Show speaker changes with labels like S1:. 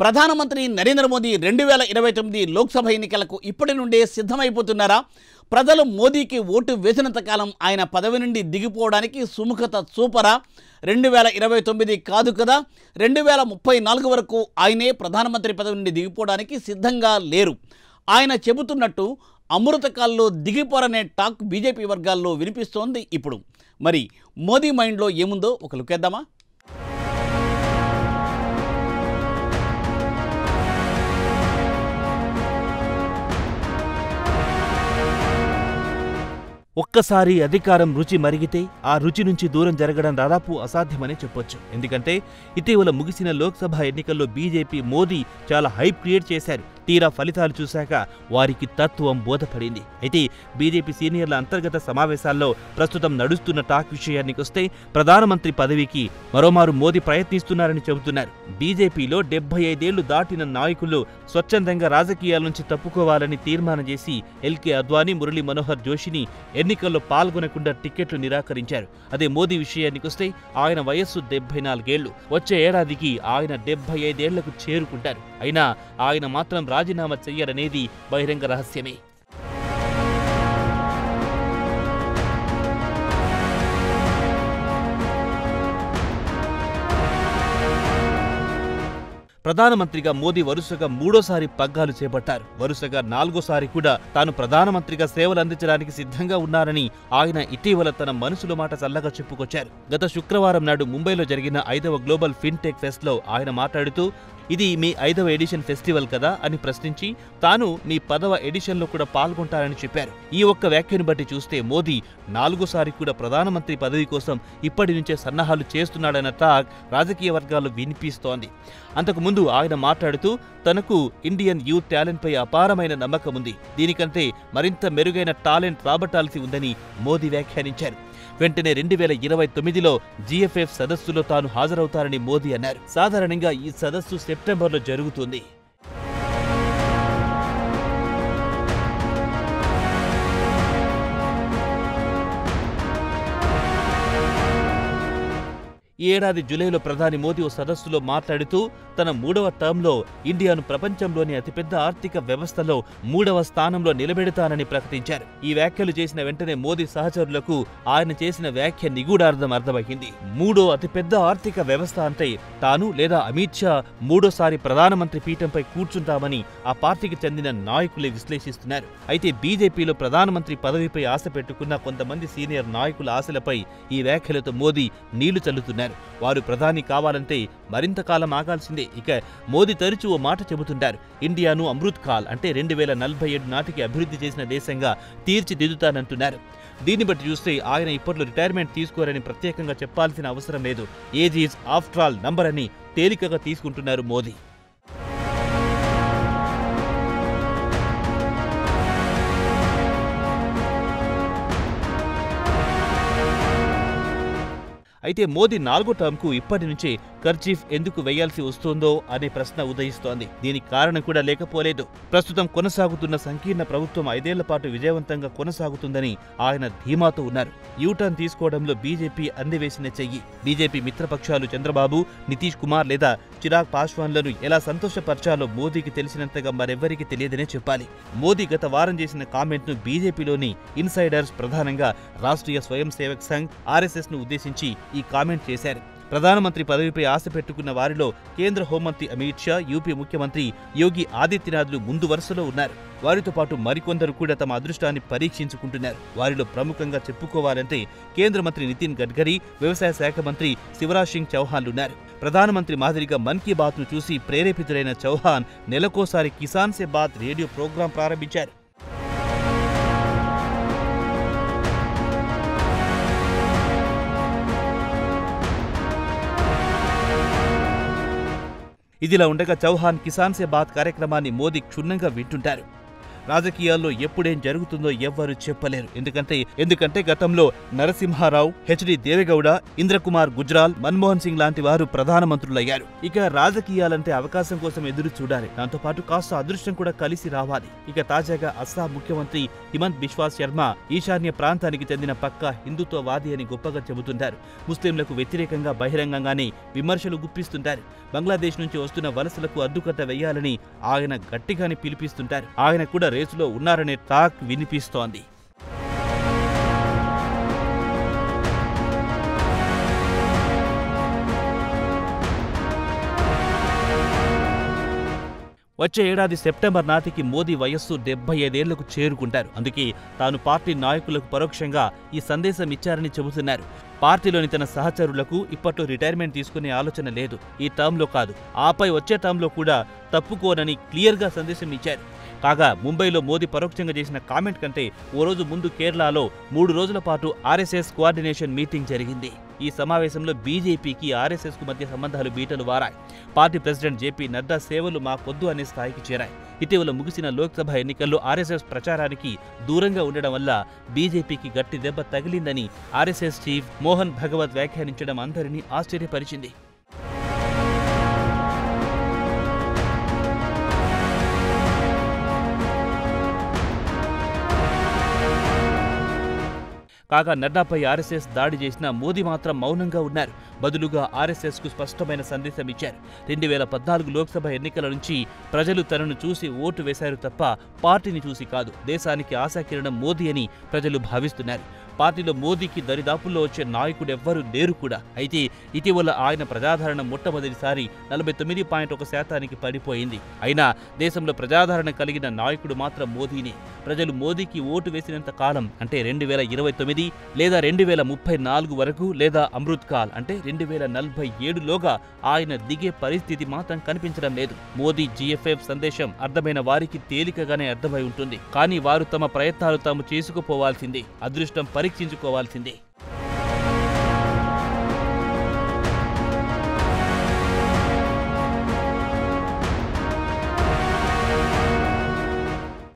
S1: ప్రధానమంత్రి నరేంద్ర మోదీ 2029 లోక్సభ ఎన్నికలకు ఇప్పటి నుండే సిద్ధమైపోతున్నారా? ప్రజలు మోదీకి ఓటు వేసినంత కాలం ఆయన పదవి నుండి దిగిపోవడానికి సుముఖత చూపరా? 2029 కాదు కదా, 2034 వరకు ఆయనే ప్రధానమంత్రి పదవి నుండి దిగిపోవడానికి సిద్ధంగా లేరు. ఆయన చెబుతున్నట్టు అమృతకాల్లో దిగిపోరనే టాక్ బీజేపీ వర్గాల్లో వినిపిస్తోంది ఇప్పుడు. మరి మోదీ మైండ్లో ఏముందో ఒక లుక్ వేద్దామా?
S2: ఒక్కసారి అధికారం రుచి మరిగితే ఆ రుచి నుంచి దూరం జరగడం దాదాపు అసాధ్యమని చెప్పొచ్చు. ఎందుకంటే ఇటీవల ముగిసిన లోక్సభ ఎన్నికల్లో బీజేపీ మోదీ చాలా హైప్ క్రియేట్ చేశారు. తీరా ఫలితాలు చూశాక వారికి తత్వం బోధపడింది. అయితే బీజేపీ సీనియర్ల అంతర్గత సమావేశాల్లో ప్రస్తుతం నడుస్తున్న టాక్ విషయానికి వస్తే ప్రధానమంత్రి పదవికి మరోమారు మోదీ ప్రయత్నిస్తున్నారని చెబుతున్నారు. బీజేపీలో 75 ఏళ్లు దాటిన నాయకులు స్వచ్ఛందంగా రాజకీయాల నుంచి తప్పుకోవాలని తీర్మానం చేసి ఎల్కే అద్వానీ, మురళీ మనోహర్ జోషిని ఎన్నికల్లో పాల్గొనకుండా టికెట్లు నిరాకరించారు. అదే మోదీ విషయానికొస్తే ఆయన వయస్సు 74 ఏళ్లు. వచ్చే ఏడాదికి ఆయన 75 ఏళ్లకు చేరుకుంటారు. అయినా ఆయన మాత్రం రాజీనామా చెయ్యరనేది బహిరంగ రహస్యమే. ప్రధానమంత్రిగా మోదీ వరుసగా 3వ పగ్గాలు చేపట్టారు. వరుసగా 4వ కూడా తాను ప్రధానమంత్రిగా సేవలు అందించడానికి సిద్ధంగా ఉన్నారని ఆయన ఇటీవల తన మనసులో మాట చల్లగా చెప్పుకొచ్చారు. గత శుక్రవారం నాడు ముంబైలో జరిగిన 5వ గ్లోబల్ ఫిన్టెక్ ఫెస్ట్లో ఆయన మాట్లాడుతూ, ఇది మీ 5వ ఎడిషన్ ఫెస్టివల్ కదా అని ప్రశ్నించి తాను మీ 10వ ఎడిషన్లో కూడా పాల్గొంటారని చెప్పారు. ఈ ఒక్క వ్యాఖ్యను బట్టి చూస్తే మోదీ 4వ కూడా ప్రధానమంత్రి పదవి కోసం ఇప్పటి నుంచే సన్నాహాలు చేస్తున్నాడన్న టాక్ రాజకీయ వర్గాల్లో వినిపిస్తోంది. అంతకుముందు ఆయన మాట్లాడుతూ తనకు ఇండియన్ యూత్ టాలెంట్పై అపారమైన నమ్మకం ఉంది, దీనికంటే మరింత మెరుగైన టాలెంట్ రాబట్టాల్సి ఉందని మోదీ వ్యాఖ్యానించారు. వెంటనే 2029లో జీఎఫ్ఎఫ్ సదస్సులో తాను హాజరవుతారని మోదీ అన్నారు. సాధారణంగా ఈ సదస్సు సెప్టెంబర్లో జరుగుతుంది. ఈ ఏడాది జూలైలో ప్రధాని మోదీ ఓ సదస్సులో మాట్లాడుతూ తన 3వ టర్మ్లో ఇండియాను ప్రపంచంలోని అతిపెద్ద ఆర్థిక వ్యవస్థలో 3వ స్థానంలో నిలబెడతానని ప్రకటించారు. ఈ వ్యాఖ్యలు చేసిన వెంటనే మోదీ సహచరులకు ఆయన చేసిన వ్యాఖ్య నిగూఢార్థం అర్థమైంది. 3వ అతిపెద్ద ఆర్థిక వ్యవస్థ అంటే తాను లేదా అమిత్ షా 3వ ప్రధానమంత్రి పీఠంపై కూర్చుంటామని ఆ పార్టీకి చెందిన నాయకులే విశ్లేషిస్తున్నారు. అయితే బీజేపీలో ప్రధానమంత్రి పదవిపై ఆశ పెట్టుకున్న కొంతమంది సీనియర్ నాయకుల ఆశలపై ఈ వ్యాఖ్యలతో మోదీ నీళ్లు చల్లుతున్నారు. వారు ప్రధాని కావాలంటే మరింత కాలం ఆగాల్సిందే. ఇక మోదీ తరచూ ఓ మాట చెబుతుంటారు, ఇండియాను అమృత్ కాల్ అంటే 2047 నాటికి అభివృద్ధి చేసిన దేశంగా తీర్చిదిద్దుతానంటున్నారు. దీన్ని బట్టి చూస్తే ఆయన ఇప్పట్లో రిటైర్మెంట్ తీసుకోరని ప్రత్యేకంగా చెప్పాల్సిన అవసరం లేదు. Age is after all number అని తేలికగా తీసుకుంటున్నారు మోదీ. అయితే మోదీ 4వ టర్మ్కు ఇప్పటి నుంచే కర్చీఫ్ ఎందుకు వేయాల్సి వస్తోందో అనే ప్రశ్న ఉదయిస్తోంది. దీనికి కారణం కూడా లేకపోలేదు. ప్రస్తుతం కొనసాగుతున్న సంకీర్ణ ప్రభుత్వం 5 ఏళ్ల పాటు విజయవంతంగా కొనసాగుతుందని ఆయన ధీమాతో ఉన్నారు. యూటర్న్ తీసుకోవడంలో బీజేపీ అందివేసిన చెయ్యి. బీజేపీ మిత్రపక్షాలు చంద్రబాబు, నితీష్ కుమార్ లేదా చిరాగ్ పాస్వాన్లను ఎలా సంతోషపరచాలో మోదీకి తెలిసినంతగా మరెవ్వరికీ తెలియదనే చెప్పాలి. మోదీ గత వారం చేసిన కామెంట్ను బీజేపీలోని ఇన్సైడర్స్, ప్రధానంగా రాష్ట్రీయ స్వయం సేవక్ సంఘ్ ఆర్ఎస్ఎస్ను ఉద్దేశించి ఈ కామెంట్ చేశారు. ప్రధానమంత్రి పదవిపై ఆశ పెట్టుకున్న వారిలో కేంద్ర హోంమంత్రి అమిత్ షా, యూపీ ముఖ్యమంత్రి యోగి ఆదిత్యనాథ్లు ముందు వరుసలో ఉన్నారు. వారితో పాటు మరికొందరు కూడా తమ అదృష్టాన్ని పరీక్షించుకుంటున్నారు. వారిలో ప్రముఖంగా చెప్పుకోవాలంటే కేంద్ర మంత్రి నితిన్ గడ్కరీ, వ్యవసాయ శాఖ మంత్రి శివరాజ్ సింగ్ చౌహాన్లున్నారు. ప్రధానమంత్రి మాదిరిగా మన్ కీ బాత్ను చూసి ప్రేరేపితులైన చౌహాన్ నెలకోసారి కిసాన్ సే బాత్ రేడియో ప్రోగ్రాం ప్రారంభించారు. ఇదిలా ఉండగా చౌహాన్ కిసాన్ సే బాత్ కార్యక్రమాన్ని మోదీ క్షుణ్ణంగా వింటుంటారు. రాజకీయాల్లో ఎప్పుడేం జరుగుతుందో ఎవ్వరూ చెప్పలేరు. ఎందుకంటే గతంలో నరసింహారావు, హెచ్డి దేవేగౌడ, ఇంద్రకుమార్ గుజ్రాల్, మన్మోహన్ సింగ్ లాంటి వారు ప్రధానమంత్రులయ్యారు. ఇక రాజకీయాలంటే అవకాశం కోసం ఎదురు చూడాలి. దాంతోపాటు కాస్త అదృష్టం కూడా కలిసి రావాలి. ఇక తాజాగా అస్సాం ముఖ్యమంత్రి హిమంత్ బిశ్వా శర్మ ఈశాన్య ప్రాంతానికి చెందిన పక్కా హిందుత్వవాది అని గొప్పగా చెబుతుంటారు. ముస్లింలకు వ్యతిరేకంగా బహిరంగంగానే విమర్శలు గుప్పిస్తుంటారు. బంగ్లాదేశ్ నుంచి వస్తున్న వలసలకు అడ్డుకట్ట వేయాలని ఆయన గట్టిగానే పిలిపిస్తుంటారు. ఆయన కూడా రేసులో ఉన్నారనే టాక్ వినిపిస్తోంది. వచ్చే ఏడాది సెప్టెంబర్ నాటికి మోదీ వయస్సు 75 ఏళ్లకు చేరుకుంటారు. అందుకే తాను పార్టీ నాయకులకు పరోక్షంగా ఈ సందేశం ఇచ్చారని చెబుతున్నారు. పార్టీలోని తన సహచరులకు ఇప్పట్లో రిటైర్మెంట్ తీసుకునే ఆలోచన లేదు. ఈ టర్మ్లో కాదు, ఆపై వచ్చే టర్మ్లో కూడా తప్పుకోనని క్లియర్గా సందేశం ఇచ్చారు. కాగా ముంబైలో మోదీ పరోక్షంగా చేసిన కామెంట్ కంటే ఓ రోజు ముందు కేరళలో 3 రోజుల పాటు ఆర్ఎస్ఎస్ కోఆర్డినేషన్ మీటింగ్ జరిగింది. ఈ సమావేశంలో బీజేపీకి ఆర్ఎస్ఎస్కు మధ్య సంబంధాలు బీటలు వారాయి. పార్టీ ప్రెసిడెంట్ జేపీ నడ్డా సేవలు మాకొద్దు అనే స్థాయికి చేరాయి. ఇటీవల ముగిసిన లోక్సభ ఎన్నికల్లో ఆర్ఎస్ఎస్ ప్రచారానికి దూరంగా ఉండడం వల్ల బీజేపీకి గట్టి దెబ్బ తగిలిందని ఆర్ఎస్ఎస్ చీఫ్ మోహన్ భగవత్ వ్యాఖ్యానించడం అందరినీ ఆశ్చర్యపరిచింది. కాగా నడ్డాపై ఆర్ఎస్ఎస్ దాడి చేసిన మోదీ మాత్రం మౌనంగా ఉన్నారు. బదులుగా ఆర్ఎస్ఎస్కు స్పష్టమైన సందేశం ఇచ్చారు. 2014 లోక్సభ ఎన్నికల నుంచి ప్రజలు తనను చూసి ఓటు వేశారు తప్ప పార్టీని చూసి కాదు. దేశానికి ఆశాకిరణం మోదీ అని ప్రజలు భావిస్తున్నారు. పార్టీలో మోదీకి దరిదాపుల్లో వచ్చే నాయకుడెవ్వరూ లేరు కూడా. అయితే ఇటీవల ఆయన ప్రజాదరణ మొట్టమొదటిసారి 49.1% పడిపోయింది. అయినా దేశంలో ప్రజాదరణ కలిగిన నాయకుడు మాత్రం మోదీనే. ప్రజలు మోదీకి ఓటు వేసినంత కాలం, అంటే 2029 లేదా 2034 వరకు, లేదా అమృత్ కాల్ అంటే 2047లోగా ఆయన దిగే పరిస్థితి మాత్రం కనిపించడం లేదు. మోదీ జీఎఫ్ఎఫ్ సందేశం అర్థమైన వారికి తేలికగానే అర్థమై ఉంటుంది. కానీ వారు తమ ప్రయత్నాలు తాము చేసుకుపోవాల్సిందే, అదృష్టం పరీక్షించుకోవాల్సిందే.